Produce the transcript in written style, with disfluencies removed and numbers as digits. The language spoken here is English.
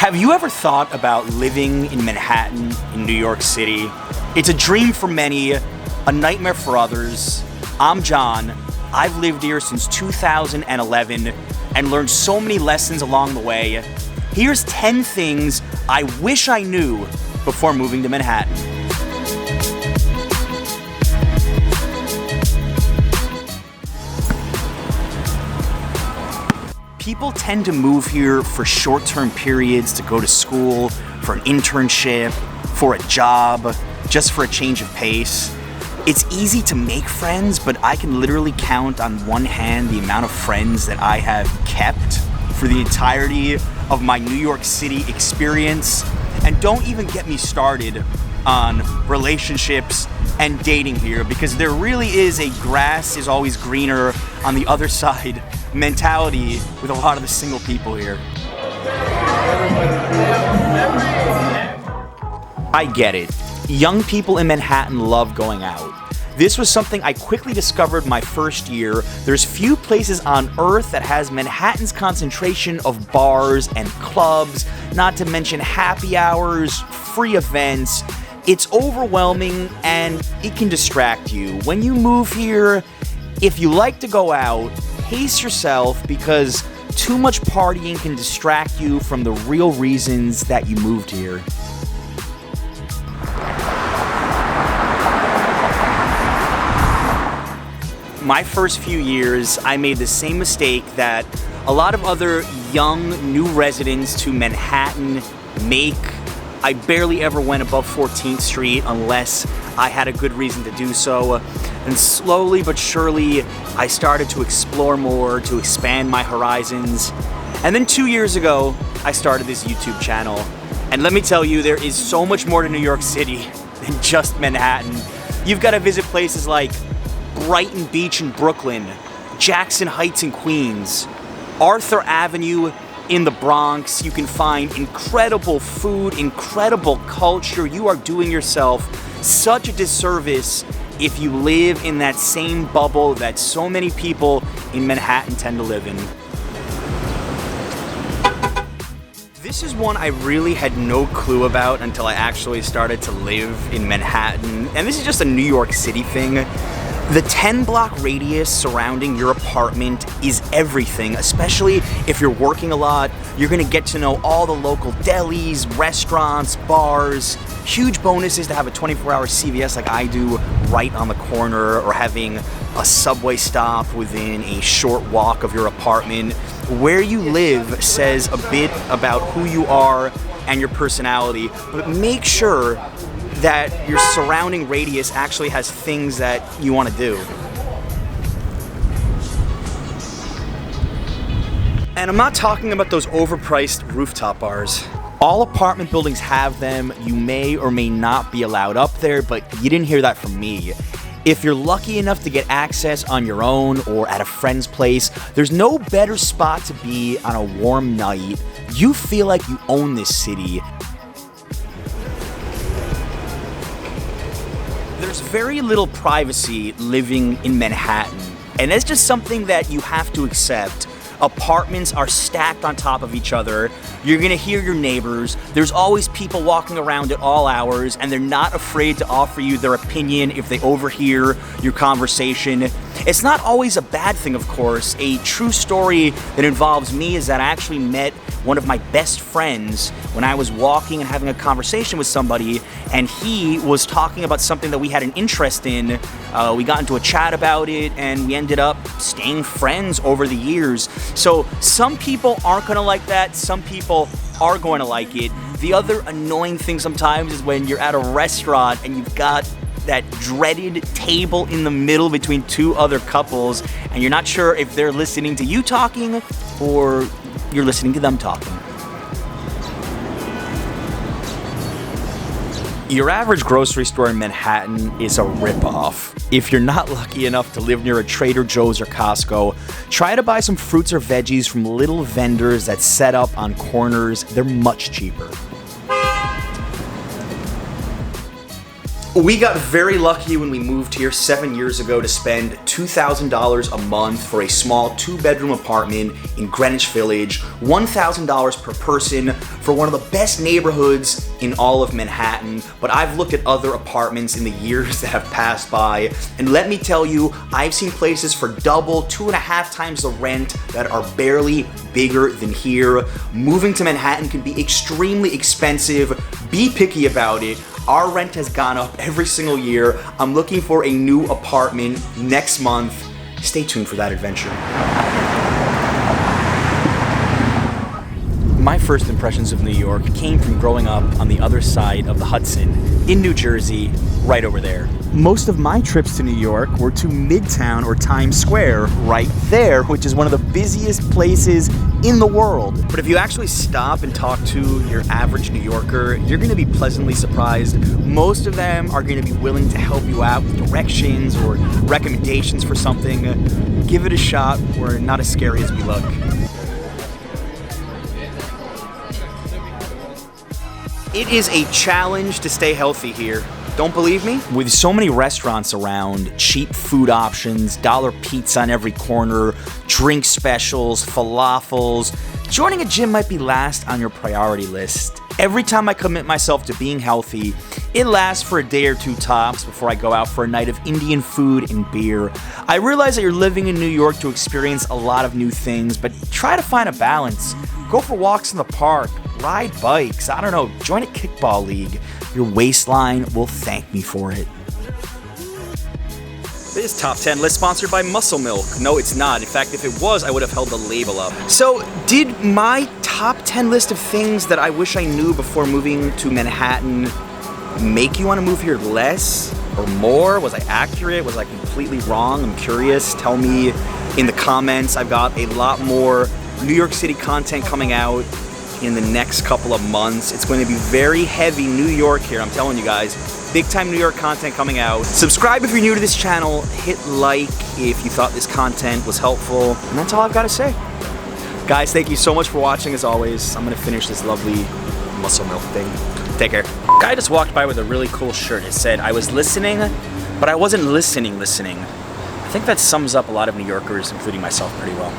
Have you ever thought about living in Manhattan, in New York City? It's a dream for many, a nightmare for others. I'm John. I've lived here since 2011 and learned so many lessons along the way. Here's 10 things I wish I knew before moving to Manhattan. People tend to move here for short-term periods to go to school, for an internship, for a job, just for a change of pace. It's easy to make friends, but I can literally count on one hand the amount of friends that I have kept for the entirety of my New York City experience. And don't even get me started on relationships and dating here, because there really is a grass is always greener on the other side mentality with a lot of the single people here. I get it. Young people in Manhattan love going out. This was something I quickly discovered my first year. There's few places on earth that has Manhattan's concentration of bars and clubs, not to mention happy hours, free events. It's overwhelming and it can distract you. When you move here, if you like to go out, pace yourself, because too much partying can distract you from the real reasons that you moved here. My first few years, I made the same mistake that a lot of other young new residents to Manhattan make. I barely ever went above 14th Street unless I had a good reason to do so. And slowly but surely, I started to explore more, to expand my horizons. And then 2 years ago, I started this YouTube channel. And let me tell you, there is so much more to New York City than just Manhattan. You've got to visit places like Brighton Beach in Brooklyn, Jackson Heights in Queens, Arthur Avenue in the Bronx. You can find incredible food, incredible culture. You are doing yourself such a disservice if you live in that same bubble that so many people in Manhattan tend to live in. This is one I really had no clue about until I actually started to live in Manhattan. And this is just a New York City thing. The 10-block radius surrounding your apartment is everything, especially if you're working a lot. You're gonna get to know all the local delis, restaurants, bars. Huge bonuses to have a 24-hour CVS like I do right on the corner, or having a subway stop within a short walk of your apartment. Where you live says a bit about who you are and your personality, but make sure that your surrounding radius actually has things that you want to do. And I'm not talking about those overpriced rooftop bars. All apartment buildings have them. You may or may not be allowed up there, but you didn't hear that from me. If you're lucky enough to get access on your own or at a friend's place, there's no better spot to be on a warm night. You feel like you own this city. There's very little privacy living in Manhattan, and that's just something that you have to accept. Apartments are stacked on top of each other. You're gonna hear your neighbors. There's always people walking around at all hours, and they're not afraid to offer you their opinion if they overhear your conversation. It's not always a bad thing, of course. A true story that involves me is that I actually met one of my best friends when I was walking and having a conversation with somebody, and he was talking about something that we had an interest in. We got into a chat about it, and we ended up staying friends over the years. So some people aren't gonna like that, some people are going to like it. The other annoying thing sometimes is when you're at a restaurant and you've got that dreaded table in the middle between two other couples, and you're not sure if they're listening to you talking or you're listening to them talking. Your average grocery store in Manhattan is a ripoff. If you're not lucky enough to live near a Trader Joe's or Costco, try to buy some fruits or veggies from little vendors that set up on corners. They're much cheaper. We got very lucky when we moved here 7 years ago to spend $2,000 a month for a small 2-bedroom apartment in Greenwich Village, $1,000 per person for one of the best neighborhoods in all of Manhattan. But I've looked at other apartments in the years that have passed by, and let me tell you, I've seen places for double, 2.5 times the rent that are barely bigger than here. Moving to Manhattan can be extremely expensive. Be picky about it. Our rent has gone up every single year. I'm looking for a new apartment next month. Stay tuned for that adventure. My first impressions of New York came from growing up on the other side of the Hudson in New Jersey, right over there. Most of my trips to New York were to Midtown or Times Square, right there, which is one of the busiest places in the world. But if you actually stop and talk to your average New Yorker, you're gonna be pleasantly surprised. Most of them are gonna be willing to help you out with directions or recommendations for something. Give it a shot. We're not as scary as we look. It is a challenge to stay healthy here. Don't believe me? With so many restaurants around, cheap food options, dollar pizza on every corner, drink specials, falafels, joining a gym might be last on your priority list. Every time I commit myself to being healthy, it lasts for a day or two tops before I go out for a night of Indian food and beer. I realize that you're living in New York to experience a lot of new things, but try to find a balance. Go for walks in the park, ride bikes, I don't know, join a kickball league. Your waistline will thank me for it. This top 10 list sponsored by Muscle Milk. No, it's not. In fact, if it was, I would have held the label up. So, did my top 10 list of things that I wish I knew before moving to Manhattan make you want to move here less or more? Was I accurate? Was I completely wrong? I'm curious. Tell me in the comments. I've got a lot more New York City content coming out in the next couple of months. It's going to be very heavy New York here, I'm telling you guys. Big time New York content coming out. Subscribe if you're new to this channel. Hit like if you thought this content was helpful. And that's all I've got to say. Guys, thank you so much for watching as always. I'm gonna finish this lovely Muscle Milk thing. Take care. Guy just walked by with a really cool shirt. It said, I was listening, but I wasn't listening. I think that sums up a lot of New Yorkers, including myself, pretty well.